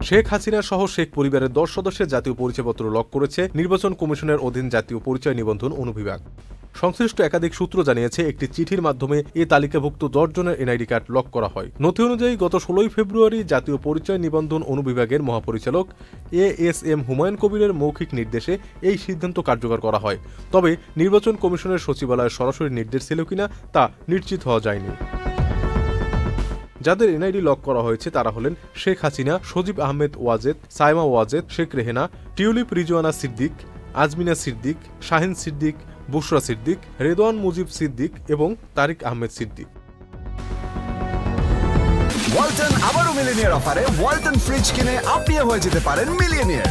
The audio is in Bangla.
শেখ হাসিনা সহ শেখ পরিবারের 10 সদস্যের জাতীয় পরিচয়পত্র লক করেছে নির্বাচন কমিশনের অধীন জাতীয় পরিচয় নিবন্ধন অনুবিভাগ। সংশ্লিষ্ট একাধিক সূত্র জানিয়েছে, একটি চিঠির মাধ্যমে এই তালিকাভুক্ত 10 জনের এনআইডি কার্ড লক করা হয়। নথি অনুযায়ী গত 16 ফেব্রুয়ারি জাতীয় পরিচয় নিবন্ধন অনুবিভাগের মহাপরিচালক এএসএম হুমায়ুন কবিরের মৌখিক নির্দেশে এই সিদ্ধান্ত কার্যকর করা হয়। তবে নির্বাচন কমিশনের সচিবালয়ের সরাসরি নির্দেশ ছিল কিনা তা নিশ্চিত হওয়া যায়নি। যাদের এনআইডি লক করা হয়েছে তারা হলেন শেখ হাসিনা, সজীব আহমেদ ওয়াজেদ, সাইমা ওয়াজেদ, শেখ রেহেনা, টিউলিপ রিজওয়ানা সিদ্দিক, আজমিনা সিদ্দিক, শাহিন সিদ্দিক, বুশরা সিদ্দিক, রেদওয়ান মুজিব সিদ্দিক এবং তারিক আহমেদ সিদ্দিক। ওয়ালটন আবারও মিলিয়নিয়ার অফারে ওয়ালটন ফ্রিজ কিনে আপনিও হয়ে যেতে পারেন মিলিয়নিয়ার।